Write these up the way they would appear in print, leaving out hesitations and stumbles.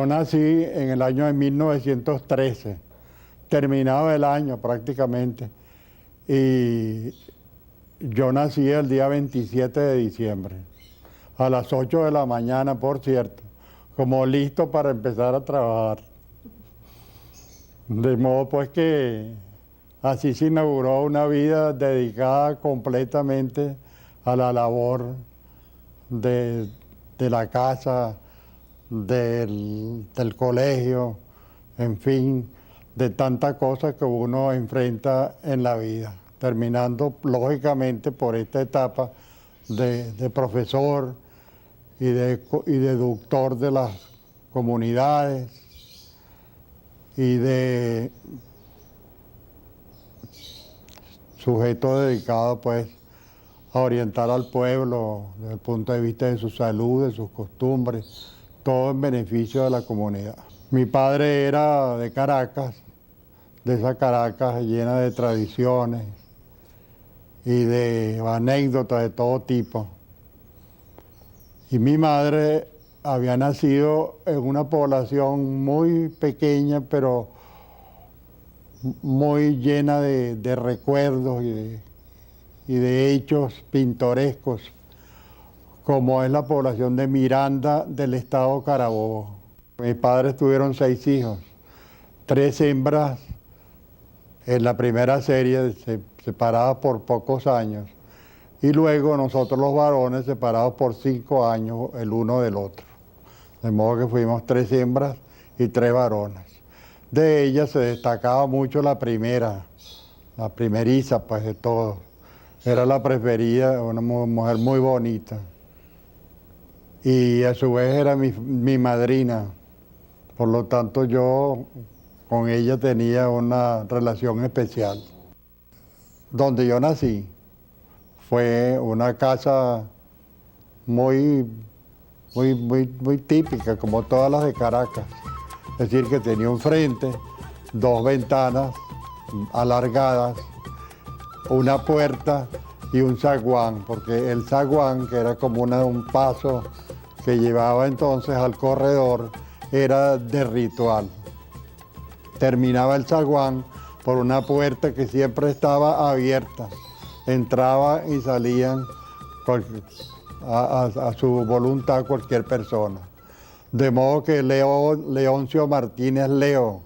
Yo nací en el año de 1913, terminaba el año prácticamente, y yo nací el día 27 de diciembre, a las 8 de la mañana, por cierto, como listo para empezar a trabajar. De modo pues que así se inauguró una vida dedicada completamente a la labor de, de la casa, del colegio, en fin, de tantas cosas que uno enfrenta en la vida, terminando lógicamente por esta etapa de profesor y de doctor de las comunidades y de sujeto dedicado pues a orientar al pueblo desde el punto de vista de su salud, de sus costumbres, todo en beneficio de la comunidad. Mi padre era de Caracas, de esa Caracas llena de tradiciones y de anécdotas de todo tipo. Y mi madre había nacido en una población muy pequeña, pero muy llena de recuerdos y de hechos pintorescos, como es la población de Miranda del estado Carabobo. Mis padres tuvieron 6 hijos, 3 hembras en la primera serie, separadas por pocos años, y luego nosotros los varones separados por 5 años el uno del otro. De modo que fuimos 3 hembras y 3 varones. De ellas se destacaba mucho la primera, la primeriza pues de todos. Era la preferida, una mujer muy bonita. Y a su vez era mi madrina. Por lo tanto yo con ella tenía una relación especial. Donde yo nací fue una casa muy, muy típica, como todas las de Caracas. Es decir, que tenía un frente, 2 ventanas alargadas, una puerta y un zaguán, porque el zaguán, que era como un paso que llevaba entonces al corredor, era de ritual. Terminaba el zaguán por una puerta que siempre estaba abierta. Entraba y salían a su voluntad cualquier persona. De modo que Leoncio Martínez Leo,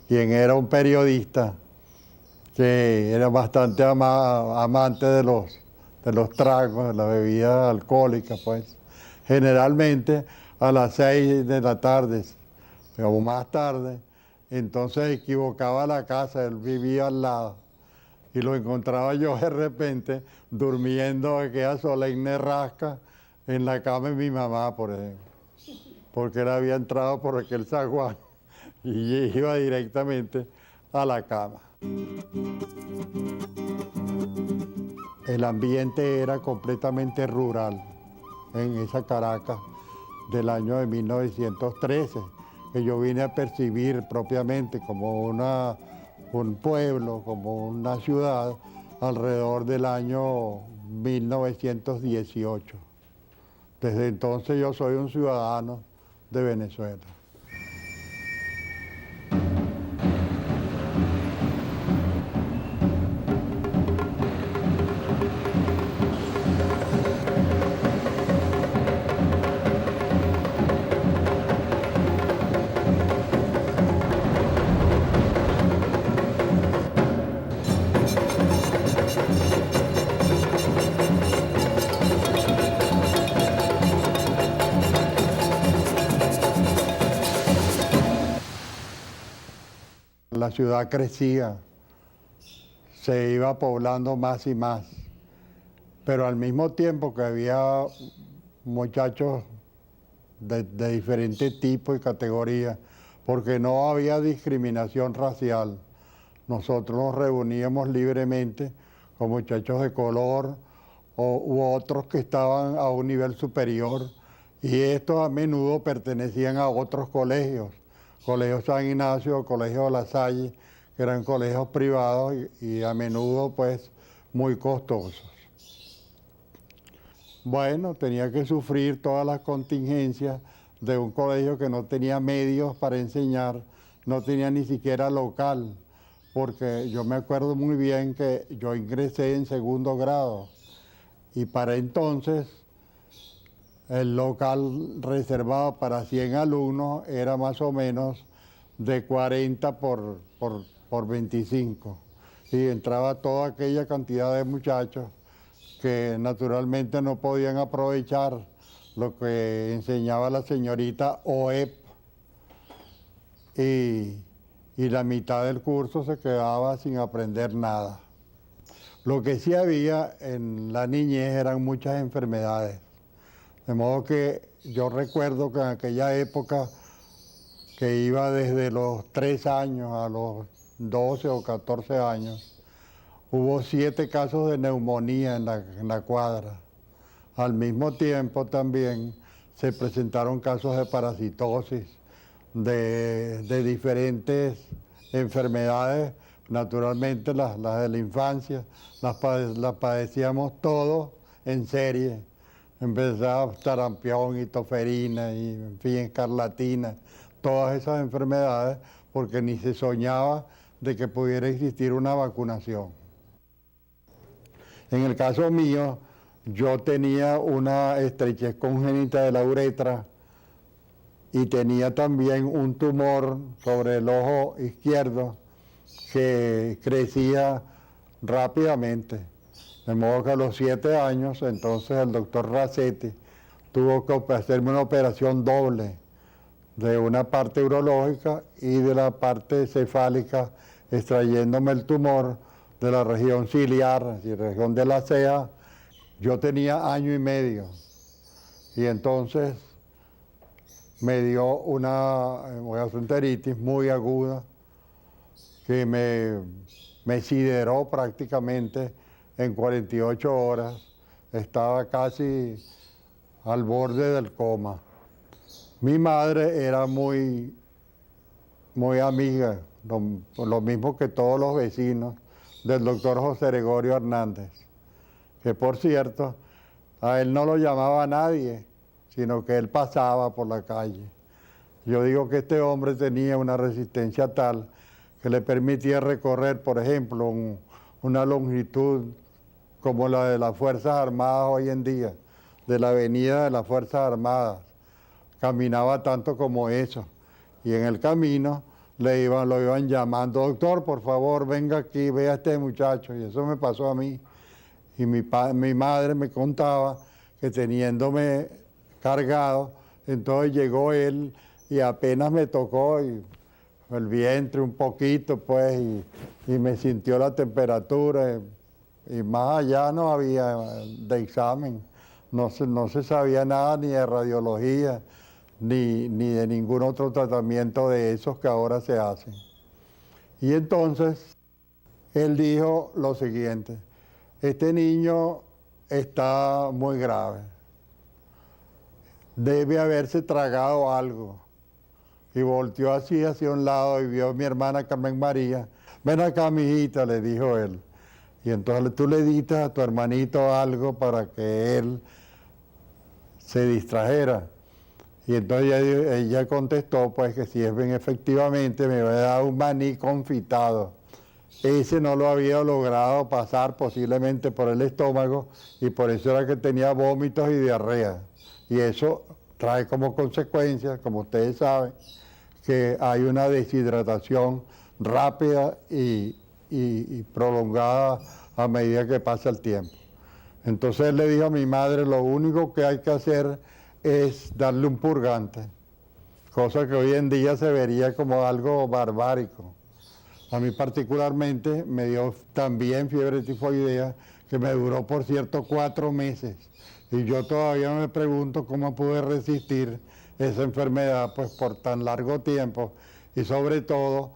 quien era un periodista que era bastante amante de los tragos, de la bebida alcohólica, pues, generalmente a las 6 de la tarde o más tarde, entonces equivocaba la casa, él vivía al lado, y lo encontraba yo de repente durmiendo aquella solemne rasca en la cama de mi mamá, por ejemplo, porque él había entrado por aquel zaguán y iba directamente a la cama. El ambiente era completamente rural en esa Caracas del año de 1913, que yo vine a percibir propiamente como un pueblo, como una ciudad, alrededor del año 1918. Desde entonces yo soy un ciudadano de Venezuela. La ciudad crecía, se iba poblando más y más, pero al mismo tiempo que había muchachos de diferentes tipos y categorías, porque no había discriminación racial. Nosotros nos reuníamos libremente con muchachos de color u otros que estaban a un nivel superior, y estos a menudo pertenecían a otros colegios, Colegio San Ignacio, Colegio de La Salle, que eran colegios privados y a menudo pues muy costosos. Bueno, tenía que sufrir todas las contingencias de un colegio que no tenía medios para enseñar, no tenía ni siquiera local, porque yo me acuerdo muy bien que yo ingresé en segundo grado y para entonces el local reservado para 100 alumnos era más o menos de 40 por 25. Y entraba toda aquella cantidad de muchachos que naturalmente no podían aprovechar lo que enseñaba la señorita OEP y la mitad del curso se quedaba sin aprender nada. Lo que sí había en la niñez eran muchas enfermedades. De modo que yo recuerdo que en aquella época, que iba desde los 3 años a los 12 o 14 años, hubo 7 casos de neumonía en la cuadra. Al mismo tiempo también se presentaron casos de parasitosis, de diferentes enfermedades, naturalmente las de la infancia, las padecíamos todos en serie. Empezaba sarampión y toferina y en fin, escarlatina, todas esas enfermedades, porque ni se soñaba de que pudiera existir una vacunación. En el caso mío, yo tenía una estrechez congénita de la uretra y tenía también un tumor sobre el ojo izquierdo que crecía rápidamente. De modo que a los 7 años, entonces el doctor Racetti tuvo que hacerme una operación doble de una parte urológica y de la parte cefálica, extrayéndome el tumor de la región ciliar, y región de la ceja. Yo tenía año y medio y entonces me dio una gastroenteritis muy aguda que me sideró prácticamente en 48 horas. Estaba casi al borde del coma. Mi madre era muy amiga, lo mismo que todos los vecinos, del doctor José Gregorio Hernández, que por cierto, a él no lo llamaba nadie, sino que él pasaba por la calle. Yo digo que este hombre tenía una resistencia tal que le permitía recorrer, por ejemplo, una longitud como la de las Fuerzas Armadas hoy en día, de la avenida de las Fuerzas Armadas. Caminaba tanto como eso. Y en el camino lo iban llamando, doctor, por favor, venga aquí, vea a este muchacho. Y eso me pasó a mí. Y mi madre me contaba que teniéndome cargado, entonces llegó él y apenas me tocó y el vientre un poquito, pues, y me sintió la temperatura. Y más allá no había de examen, no se sabía nada ni de radiología, ni de ningún otro tratamiento de esos que ahora se hacen. Y entonces él dijo lo siguiente: este niño está muy grave, debe haberse tragado algo. Y volteó así hacia un lado y vio a mi hermana Carmen María. Ven acá, mijita, le dijo él. Y entonces tú le diste a tu hermanito algo para que él se distrajera. Y entonces ella contestó pues que si es bien, efectivamente me había dado un maní confitado. Ese no lo había logrado pasar posiblemente por el estómago y por eso era que tenía vómitos y diarrea. Y eso trae como consecuencia, como ustedes saben, que hay una deshidratación rápida y prolongada a medida que pasa el tiempo. Entonces le dijo a mi madre, lo único que hay que hacer es darle un purgante, cosa que hoy en día se vería como algo barbárico. A mí particularmente me dio también fiebre tifoidea, que me duró, por cierto, 4 meses. Y yo todavía me pregunto cómo pude resistir esa enfermedad pues por tan largo tiempo y sobre todo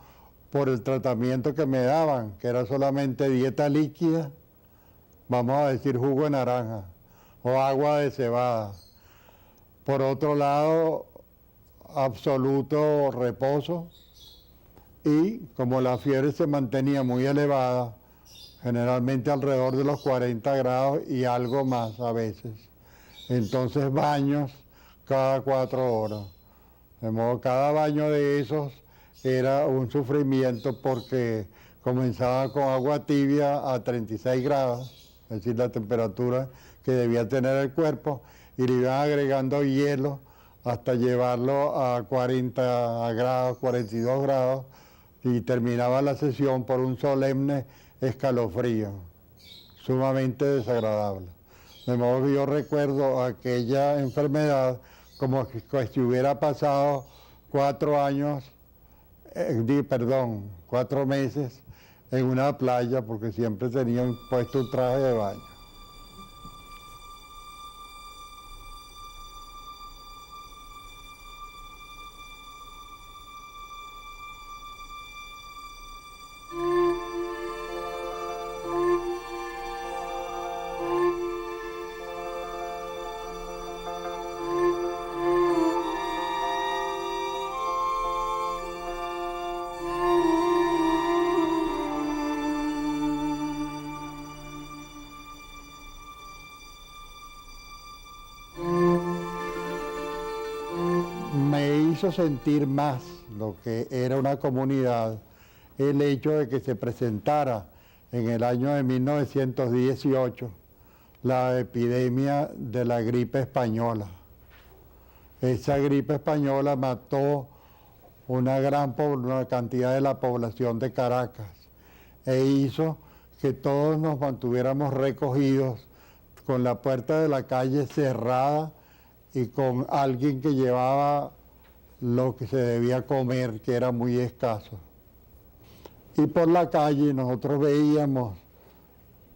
por el tratamiento que me daban, que era solamente dieta líquida, vamos a decir jugo de naranja o agua de cebada. Por otro lado, absoluto reposo y como la fiebre se mantenía muy elevada, generalmente alrededor de los 40 grados y algo más a veces. Entonces baños cada 4 horas. De modo, cada baño de esos era un sufrimiento porque comenzaba con agua tibia a 36 grados, es decir, la temperatura que debía tener el cuerpo, y le iban agregando hielo hasta llevarlo a 40 grados, 42 grados, y terminaba la sesión por un solemne escalofrío, sumamente desagradable. De modo que yo recuerdo aquella enfermedad como si hubiera pasado 4 meses en una playa, porque siempre tenía puesto un traje de baño. Me hizo sentir más lo que era una comunidad el hecho de que se presentara en el año de 1918 la epidemia de la gripe española. Esa gripe española mató una gran cantidad de la población de Caracas e hizo que todos nos mantuviéramos recogidos con la puerta de la calle cerrada y con alguien que llevaba lo que se debía comer, que era muy escaso. Y por la calle nosotros veíamos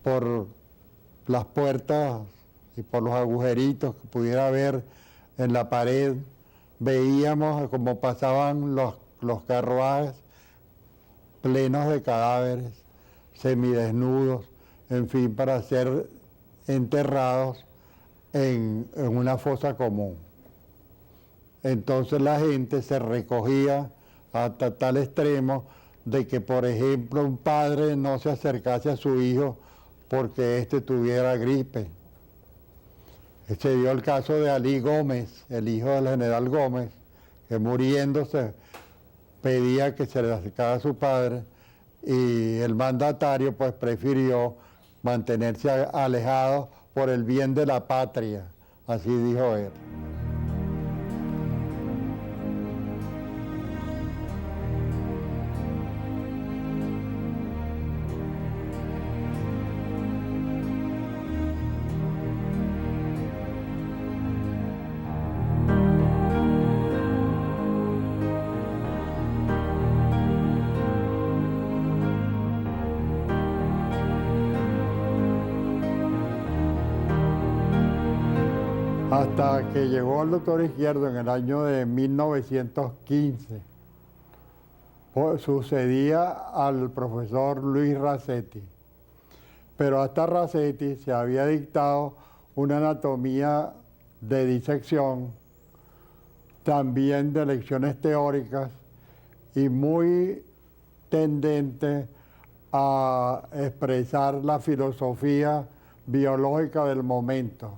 por las puertas y por los agujeritos que pudiera haber en la pared, veíamos cómo pasaban los carruajes plenos de cadáveres, semidesnudos, en fin, para ser enterrados en una fosa común. Entonces la gente se recogía hasta tal extremo de que, por ejemplo, un padre no se acercase a su hijo porque éste tuviera gripe. Se dio el caso de Alí Gómez, el hijo del general Gómez, que muriéndose pedía que se le acercara a su padre, y el mandatario pues prefirió mantenerse alejado por el bien de la patria, así dijo él. Hasta que llegó el doctor Izquierdo en el año de 1915, sucedía al profesor Luis Racetti. Pero hasta Racetti se había dictado una anatomía de disección, también de lecciones teóricas, y muy tendente a expresar la filosofía biológica del momento.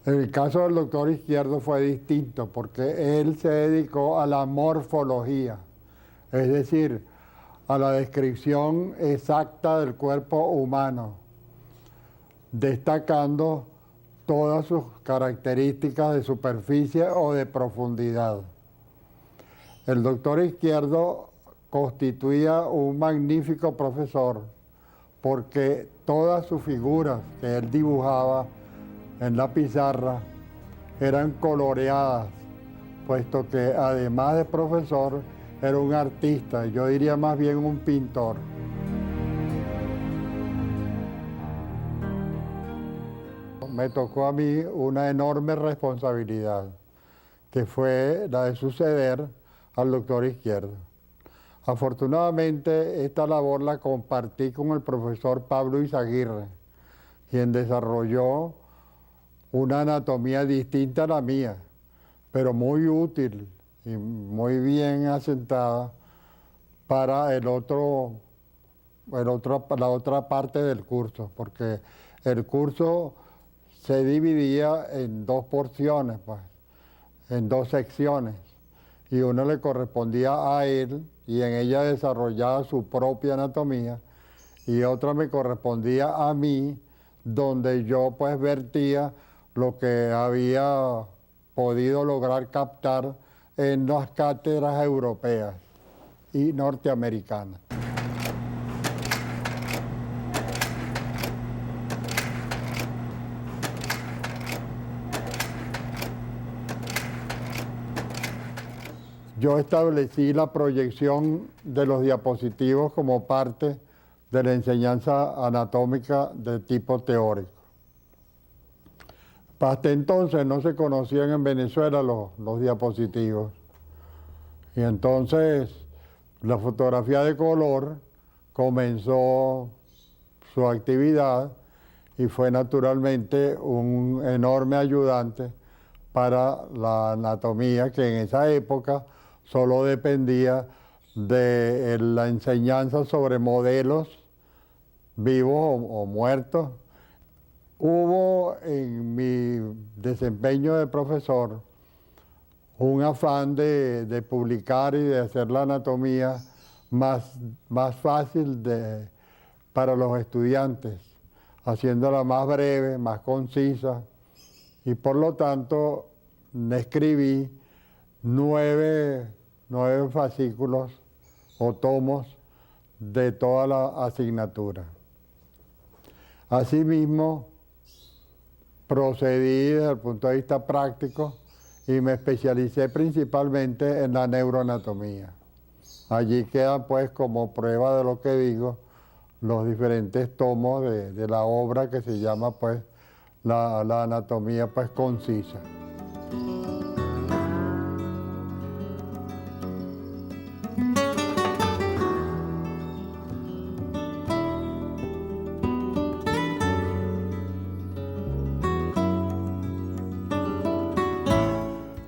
El caso del doctor Izquierdo fue distinto porque él se dedicó a la morfología, es decir, a la descripción exacta del cuerpo humano, destacando todas sus características de superficie o de profundidad. El doctor Izquierdo constituía un magnífico profesor porque todas sus figuras que él dibujaba en la pizarra eran coloreadas, puesto que además de profesor era un artista, yo diría más bien un pintor. Me tocó a mí una enorme responsabilidad, que fue la de suceder al doctor Izquierdo. Afortunadamente, esta labor la compartí con el profesor Pablo Izaguirre, quien desarrolló una anatomía distinta a la mía, pero muy útil y muy bien asentada para la otra parte del curso, porque el curso se dividía en dos porciones, pues, en dos secciones. y uno le correspondía a él y en ella desarrollaba su propia anatomía, y otra me correspondía a mí, donde yo pues vertía lo que había podido lograr captar en las cátedras europeas y norteamericanas. Yo establecí la proyección de los diapositivos como parte de la enseñanza anatómica de tipo teórico. Hasta entonces no se conocían en Venezuela los diapositivos. Y entonces la fotografía de color comenzó su actividad y fue naturalmente un enorme ayudante para la anatomía, que en esa época solo dependía de la enseñanza sobre modelos vivos o muertos. Hubo en mi desempeño de profesor un afán de publicar y de hacer la anatomía más fácil para los estudiantes, haciéndola más breve, más concisa, y por lo tanto escribí nueve fascículos o tomos de toda la asignatura. Asimismo, procedí desde el punto de vista práctico y me especialicé principalmente en la neuroanatomía. Allí quedan pues como prueba de lo que digo los diferentes tomos de la obra que se llama pues la anatomía pues concisa.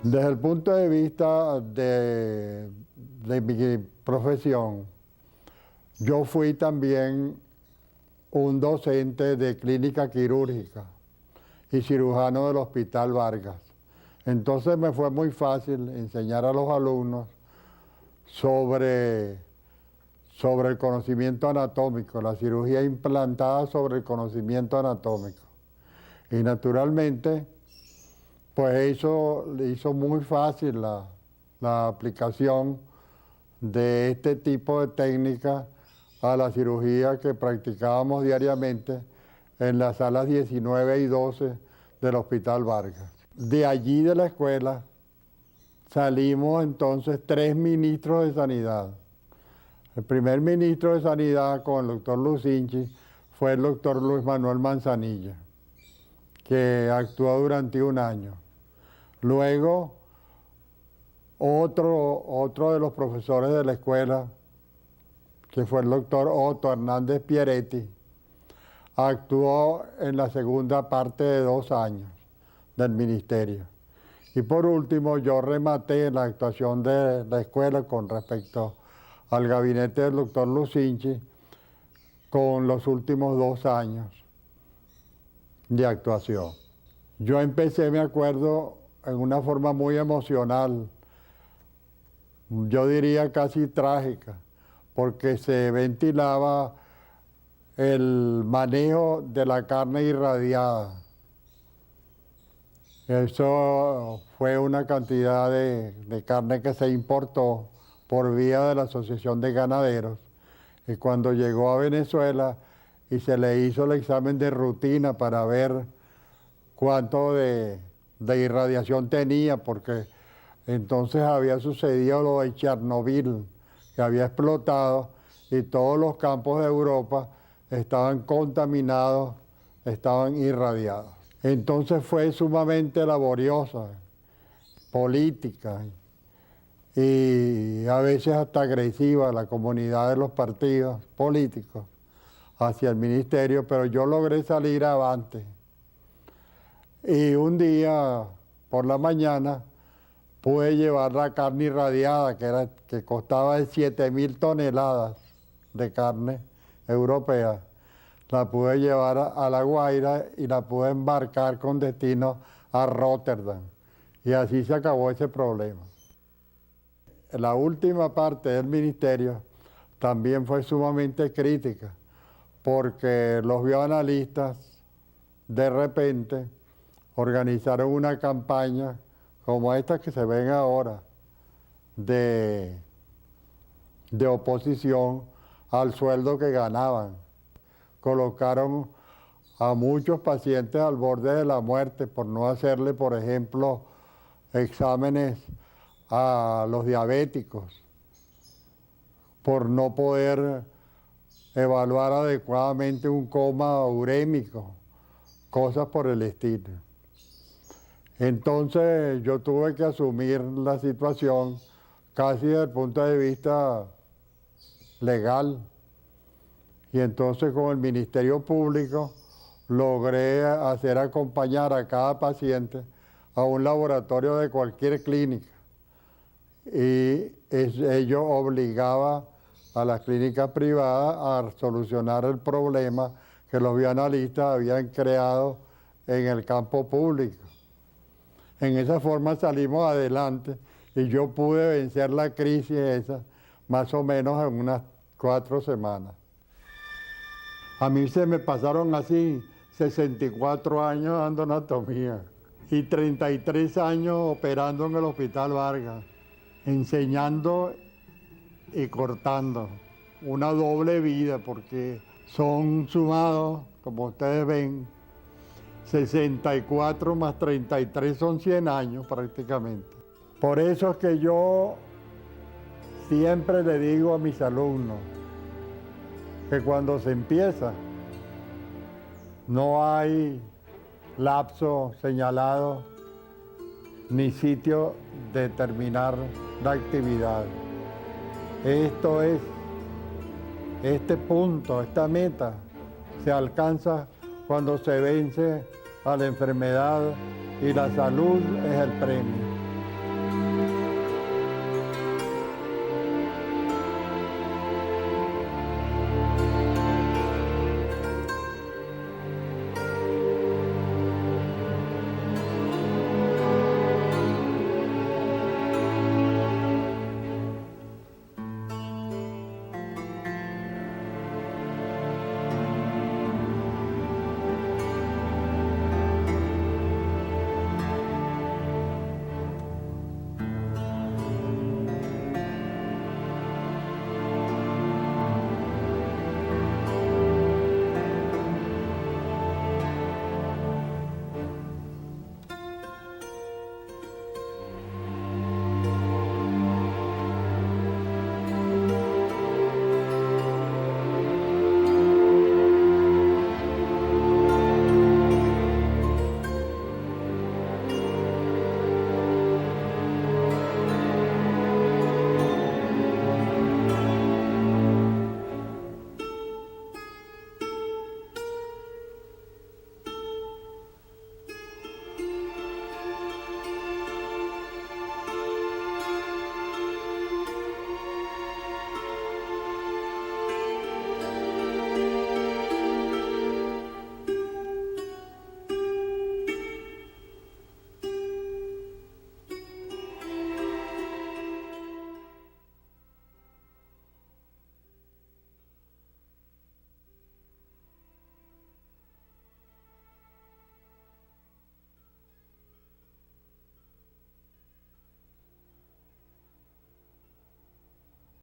Desde el punto de vista de mi profesión, yo fui también un docente de clínica quirúrgica y cirujano del Hospital Vargas. Entonces me fue muy fácil enseñar a los alumnos sobre el conocimiento anatómico, la cirugía implantada sobre el conocimiento anatómico. Y naturalmente, pues eso hizo muy fácil la aplicación de este tipo de técnica a la cirugía que practicábamos diariamente en las salas 19 y 12 del Hospital Vargas. De allí de la escuela salimos entonces 3 ministros de Sanidad. El primer ministro de Sanidad con el doctor Lucinchi fue el doctor Luis Manuel Manzanilla, que actuó durante 1 año. Luego, otro de los profesores de la escuela, que fue el doctor Otto Hernández Pieretti, actuó en la segunda parte de 2 años del ministerio. Y por último, yo rematé la actuación de la escuela con respecto al gabinete del doctor Lucinchi con los últimos 2 años de actuación. Yo empecé, me acuerdo, en una forma muy emocional, yo diría casi trágica, porque se ventilaba el manejo de la carne irradiada. Eso fue una cantidad de carne que se importó por vía de la Asociación de Ganaderos, y cuando llegó a Venezuela y se le hizo el examen de rutina para ver cuánto de irradiación tenía, porque entonces había sucedido lo de Chernobyl, que había explotado y todos los campos de Europa estaban contaminados, estaban irradiados. Entonces fue sumamente laboriosa, política y a veces hasta agresiva la comunidad de los partidos políticos hacia el ministerio, pero yo logré salir avante. Y un día por la mañana pude llevar la carne irradiada, que costaba de 7.000 toneladas de carne europea. La pude llevar a La Guaira y la pude embarcar con destino a Rotterdam. Y así se acabó ese problema. la última parte del ministerio también fue sumamente crítica, porque los bioanalistas de repente organizaron una campaña como esta que se ven ahora, de oposición al sueldo que ganaban. Colocaron a muchos pacientes al borde de la muerte por no hacerle, por ejemplo, exámenes a los diabéticos, por no poder evaluar adecuadamente un coma urémico, cosas por el estilo. Entonces yo tuve que asumir la situación casi desde el punto de vista legal. Y entonces con el Ministerio Público logré hacer acompañar a cada paciente a un laboratorio de cualquier clínica. Y ello obligaba a las clínicas privadas a solucionar el problema que los bioanalistas habían creado en el campo público. En esa forma salimos adelante y yo pude vencer la crisis esa más o menos en unas 4 semanas. A mí se me pasaron así 64 años dando anatomía y 33 años operando en el Hospital Vargas, enseñando y cortando. Una doble vida porque son sumados, como ustedes ven, 64 más 33 son 100 años prácticamente. Por eso es que yo siempre le digo a mis alumnos que cuando se empieza no hay lapso señalado ni sitio de terminar la actividad. Esto es, este punto, esta meta se alcanza cuando se vence a la enfermedad y la salud es el premio.